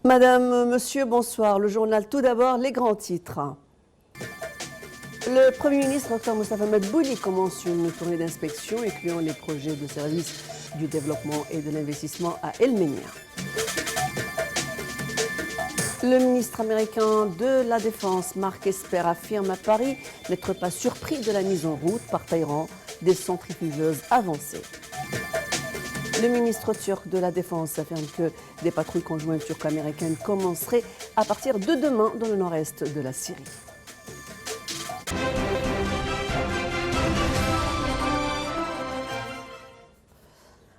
Madame, Monsieur, bonsoir. Le journal, tout d'abord, les grands titres. Le Premier ministre, Dr Moustapha Madbouli, commence une tournée d'inspection incluant les projets de service du développement et de l'investissement à El Menia. Le ministre américain de la Défense, Mark Esper, affirme à Paris n'être pas surpris de la mise en route par Téhéran des centrifugeuses avancées. Le ministre turc de la Défense affirme que des patrouilles conjointes turco-américaines commenceraient à partir de demain dans le nord-est de la Syrie.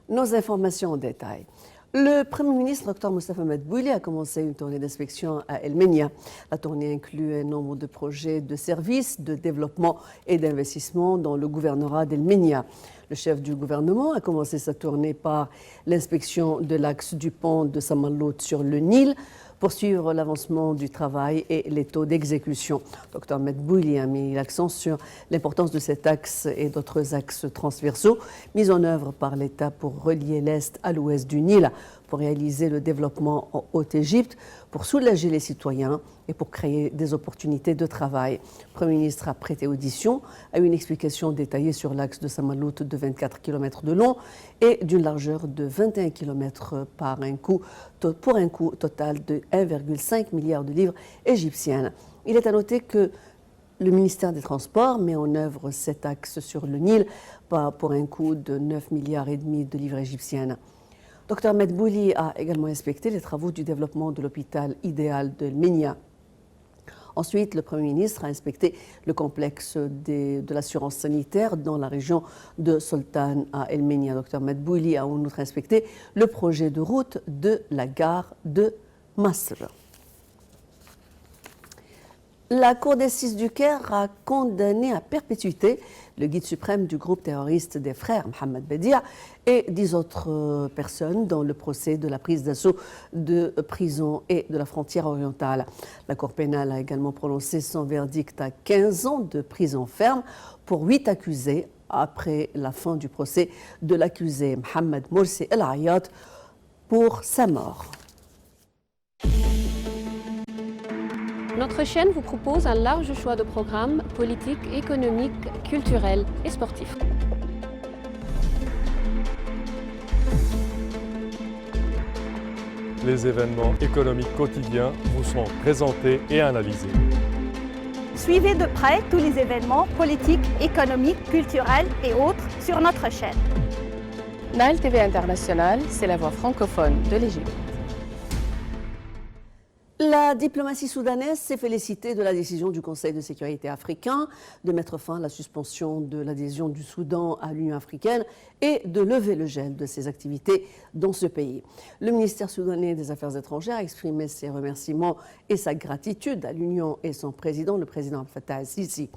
Nos informations en détail. Le Premier ministre, Dr Moustapha Madbouli, a commencé une tournée d'inspection à El Menia. La tournée inclut un nombre de projets de services, de développement et d'investissement dans le gouvernorat d'El Menia. Le chef du gouvernement a commencé sa tournée par l'inspection de l'axe du pont de Samalot sur le Nil, pour suivre l'avancement du travail et les taux d'exécution. Dr Madbouli a mis l'accent sur l'importance de cet axe et d'autres axes transversaux mis en œuvre par l'État pour relier l'Est à l'Ouest du Nil, pour réaliser le développement en Haute-Égypte, pour soulager les citoyens et pour créer des opportunités de travail. Le Premier ministre a prêté audition à une explication détaillée sur l'axe de Samalot de 24 km de long et d'une largeur de 21 km pour un coût total de 1,5 milliard de livres égyptiennes. Il est à noter que le ministère des Transports met en œuvre cet axe sur le Nil pour un coût de 9,5 milliards de livres égyptiennes. Dr Madbouli a également inspecté les travaux du développement de l'hôpital idéal de El Menia. Ensuite, le Premier ministre a inspecté le complexe de l'assurance sanitaire dans la région de Sultan à El Menia. Dr Madbouli a en outre inspecté le projet de route de la gare de Masr. La Cour d'assises du Caire a condamné à perpétuité le guide suprême du groupe terroriste des frères Mohamed Bedia et 10 autres personnes dans le procès de la prise d'assaut de prisons et de la frontière orientale. La Cour pénale a également prononcé son verdict à 15 ans de prison ferme pour 8 accusés après la fin du procès de l'accusé Mohamed Morsi El Ayat pour sa mort. Notre chaîne vous propose un large choix de programmes politiques, économiques, culturels et sportifs. Les événements économiques quotidiens vous sont présentés et analysés. Suivez de près tous les événements politiques, économiques, culturels et autres sur notre chaîne. Nile TV International, c'est la voix francophone de l'Égypte. La diplomatie soudanaise s'est félicitée de la décision du Conseil de sécurité africain de mettre fin à la suspension de l'adhésion du Soudan à l'Union africaine et de lever le gel de ses activités dans ce pays. Le ministère soudanais des Affaires étrangères a exprimé ses remerciements et sa gratitude à l'Union et son président, le président Fattah el-Sisi.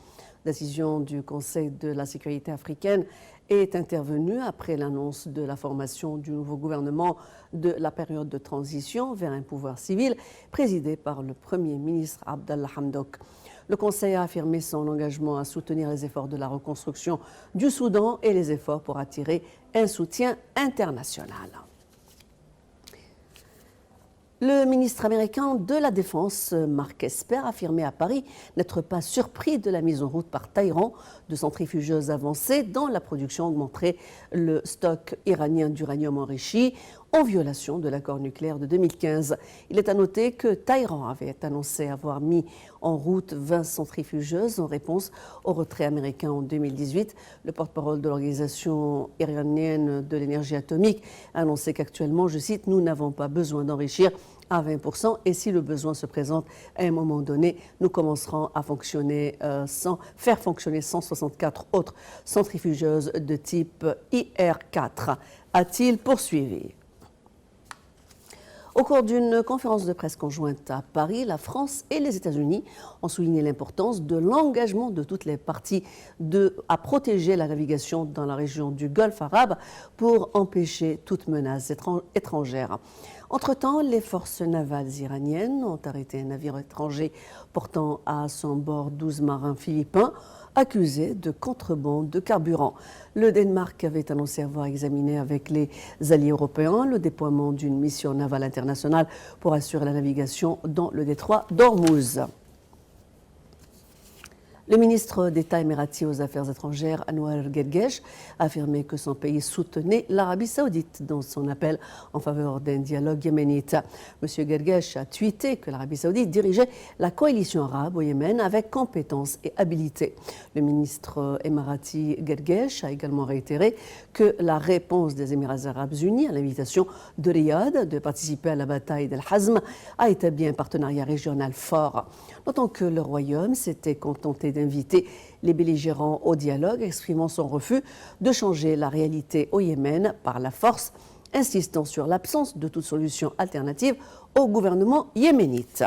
La décision du Conseil de la sécurité africaine est intervenue après l'annonce de la formation du nouveau gouvernement de la période de transition vers un pouvoir civil présidé par le Premier ministre Abdallah Hamdok. Le Conseil a affirmé son engagement à soutenir les efforts de la reconstruction du Soudan et les efforts pour attirer un soutien international. Le ministre américain de la Défense, Mark Esper, a affirmé à Paris n'être pas surpris de la mise en route par Téhéran de centrifugeuses avancées dont la production augmenterait le stock iranien d'uranium enrichi en violation de l'accord nucléaire de 2015. Il est à noter que Téhéran avait annoncé avoir mis en route 20 centrifugeuses en réponse au retrait américain en 2018. Le porte-parole de l'Organisation iranienne de l'énergie atomique a annoncé qu'actuellement, je cite, « Nous n'avons pas besoin d'enrichir à 20% et si le besoin se présente à un moment donné, nous commencerons à faire fonctionner 164 autres centrifugeuses de type IR4 », a-t-il poursuivi. Au cours d'une conférence de presse conjointe à Paris, la France et les États-Unis ont souligné l'importance de l'engagement de toutes les parties à protéger la navigation dans la région du Golfe arabe pour empêcher toute menace étrangère. Entre-temps, les forces navales iraniennes ont arrêté un navire étranger portant à son bord 12 marins philippins accusé de contrebande de carburant. Le Danemark avait annoncé avoir examiné avec les alliés européens le déploiement d'une mission navale internationale pour assurer la navigation dans le détroit d'Ormuz. Le ministre d'État émirati aux Affaires étrangères, Anwar Gergesh, a affirmé que son pays soutenait l'Arabie saoudite dans son appel en faveur d'un dialogue yéménite. M. Gergesh a tweeté que l'Arabie saoudite dirigeait la coalition arabe au Yémen avec compétence et habileté. Le ministre émirati Gergesh a également réitéré que la réponse des Émirats arabes unis à l'invitation de Riyad de participer à la bataille d'Al-Hazm a établi un partenariat régional fort. Notons que le Royaume s'était contenté d'inviter les belligérants au dialogue, exprimant son refus de changer la réalité au Yémen par la force, insistant sur l'absence de toute solution alternative au gouvernement yéménite.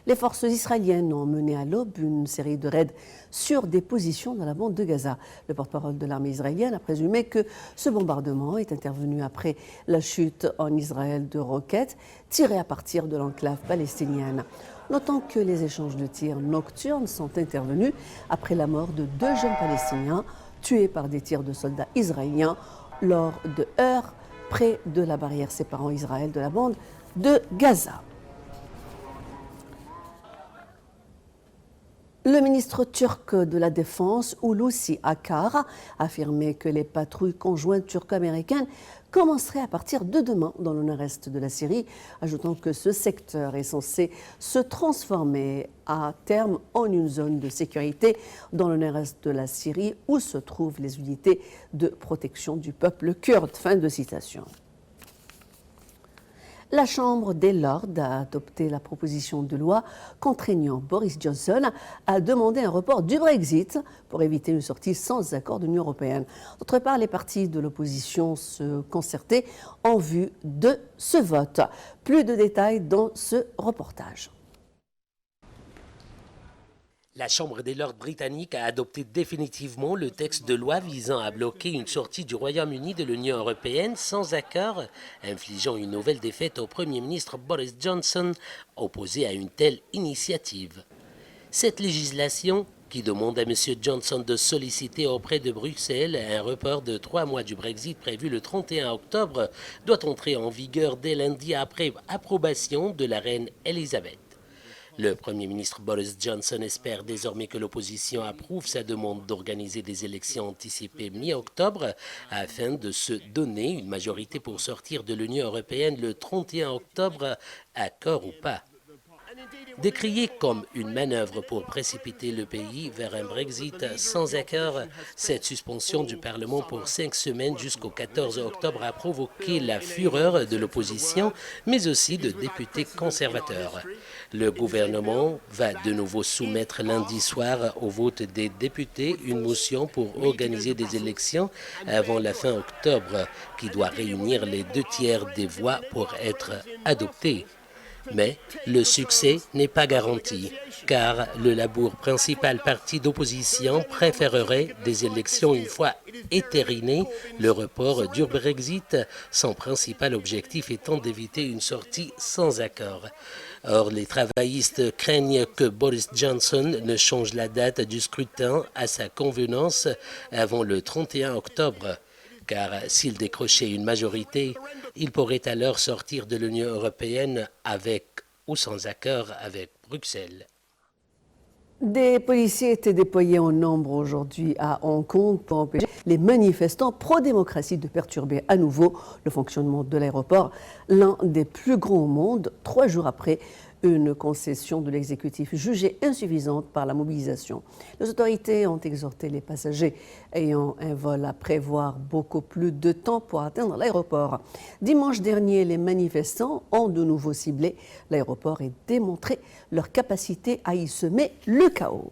Les forces israéliennes ont mené à l'aube une série de raids sur des positions dans la bande de Gaza. Le porte-parole de l'armée israélienne a présumé que ce bombardement est intervenu après la chute en Israël de roquettes tirées à partir de l'enclave palestinienne. Notons que les échanges de tirs nocturnes sont intervenus après la mort de 2 jeunes Palestiniens tués par des tirs de soldats israéliens lors de heurts près de la barrière séparant Israël de la bande de Gaza. Le ministre turc de la Défense, Hulusi Akar, a affirmé que les patrouilles conjointes turco-américaines commenceraient à partir de demain dans le nord-est de la Syrie, ajoutant que ce secteur est censé se transformer à terme en une zone de sécurité dans le nord-est de la Syrie où se trouvent les unités de protection du peuple kurde. Fin de citation. La Chambre des Lords a adopté la proposition de loi contraignant Boris Johnson à demander un report du Brexit pour éviter une sortie sans accord de l'Union européenne. D'autre part, les partis de l'opposition se concertaient en vue de ce vote. Plus de détails dans ce reportage. La Chambre des Lords britannique a adopté définitivement le texte de loi visant à bloquer une sortie du Royaume-Uni de l'Union européenne sans accord, infligeant une nouvelle défaite au Premier ministre Boris Johnson, opposé à une telle initiative. Cette législation, qui demande à M. Johnson de solliciter auprès de Bruxelles un report de 3 mois du Brexit prévu le 31 octobre, doit entrer en vigueur dès lundi après approbation de la reine Elisabeth. Le Premier ministre Boris Johnson espère désormais que l'opposition approuve sa demande d'organiser des élections anticipées mi-octobre afin de se donner une majorité pour sortir de l'Union européenne le 31 octobre, accord ou pas. Décriée comme une manœuvre pour précipiter le pays vers un Brexit sans accord, cette suspension du Parlement pour 5 semaines jusqu'au 14 octobre a provoqué la fureur de l'opposition, mais aussi de députés conservateurs. Le gouvernement va de nouveau soumettre lundi soir au vote des députés une motion pour organiser des élections avant la fin octobre, qui doit réunir les 2/3 des voix pour être adoptée. Mais le succès n'est pas garanti, car le Labour, principal parti d'opposition, préférerait des élections une fois entériné le report du Brexit, son principal objectif étant d'éviter une sortie sans accord. Or, les travaillistes craignent que Boris Johnson ne change la date du scrutin à sa convenance avant le 31 octobre. Car s'il décrochait une majorité, il pourrait alors sortir de l'Union européenne avec ou sans accord avec Bruxelles. Des policiers étaient déployés en nombre aujourd'hui à Hong Kong pour empêcher les manifestants pro-démocratie de perturber à nouveau le fonctionnement de l'aéroport, l'un des plus grands au monde, 3 jours après une concession de l'exécutif jugée insuffisante par la mobilisation. Les autorités ont exhorté les passagers ayant un vol à prévoir beaucoup plus de temps pour atteindre l'aéroport. Dimanche dernier, les manifestants ont de nouveau ciblé l'aéroport et démontré leur capacité à y semer le chaos.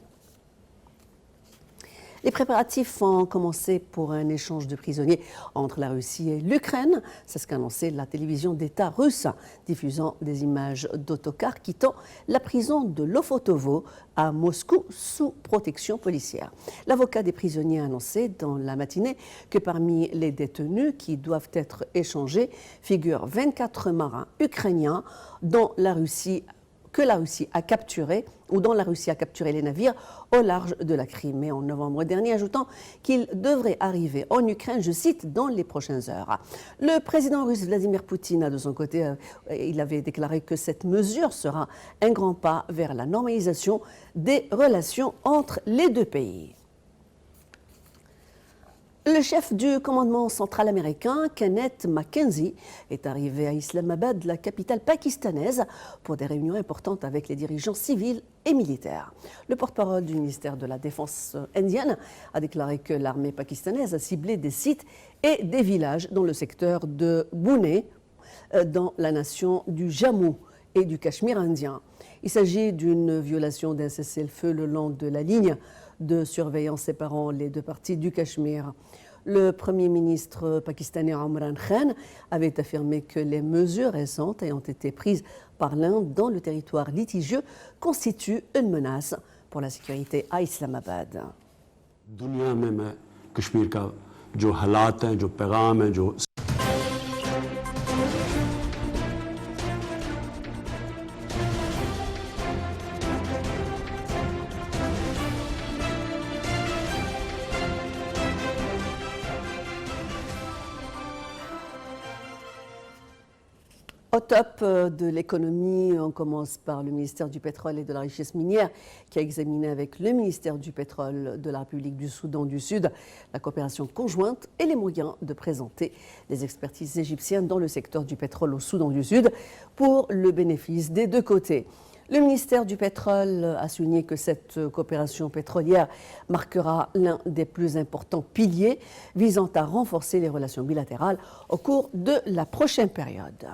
Les préparatifs ont commencé pour un échange de prisonniers entre la Russie et l'Ukraine. C'est ce qu'a annoncé la télévision d'État russe, diffusant des images d'autocars quittant la prison de Lofotovo à Moscou sous protection policière. L'avocat des prisonniers a annoncé dans la matinée que parmi les détenus qui doivent être échangés figurent 24 marins ukrainiens dont la Russie que la Russie a capturé ou dont la Russie a capturé les navires au large de la Crimée en novembre dernier, ajoutant qu'il devrait arriver en Ukraine, je cite, dans les prochaines heures. Le président russe Vladimir Poutine, de son côté, il avait déclaré que cette mesure sera un grand pas vers la normalisation des relations entre les deux pays. Le chef du commandement central américain, Kenneth McKenzie, est arrivé à Islamabad, la capitale pakistanaise, pour des réunions importantes avec les dirigeants civils et militaires. Le porte-parole du ministère de la Défense indienne a déclaré que l'armée pakistanaise a ciblé des sites et des villages dans le secteur de Pune, dans la nation du Jammu et du Cachemire indien. Il s'agit d'une violation d'un cessez-le-feu le long de la ligne de surveillance séparant les deux parties du Cachemire. Le Premier ministre pakistanais Imran Khan avait affirmé que les mesures récentes ayant été prises par l'Inde dans le territoire litigieux constituent une menace pour la sécurité à Islamabad. दुनिया में मैं कश्मीर का जो हालात हैं, जो पैगाम हैं, जो Au top de l'économie, on commence par le ministère du Pétrole et de la Richesse minière qui a examiné avec le ministère du Pétrole de la République du Soudan du Sud la coopération conjointe et les moyens de présenter les expertises égyptiennes dans le secteur du pétrole au Soudan du Sud pour le bénéfice des deux côtés. Le ministère du Pétrole a souligné que cette coopération pétrolière marquera l'un des plus importants piliers visant à renforcer les relations bilatérales au cours de la prochaine période.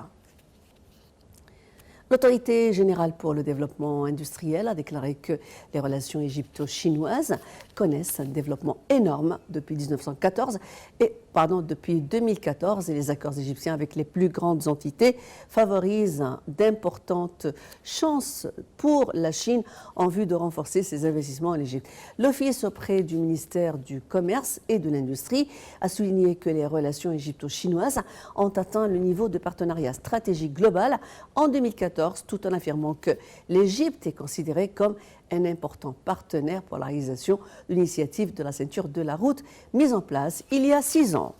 L'Autorité générale pour le développement industriel a déclaré que les relations égypto-chinoises connaissent un développement énorme depuis 2014 et les accords égyptiens avec les plus grandes entités favorisent d'importantes chances pour la Chine en vue de renforcer ses investissements en Égypte. L'Office auprès du ministère du Commerce et de l'Industrie a souligné que les relations égypto-chinoises ont atteint le niveau de partenariat stratégique global en 2014, tout en affirmant que l'Égypte est considérée comme un important partenaire pour la réalisation de l'initiative de la ceinture de la route mise en place il y a 6 ans.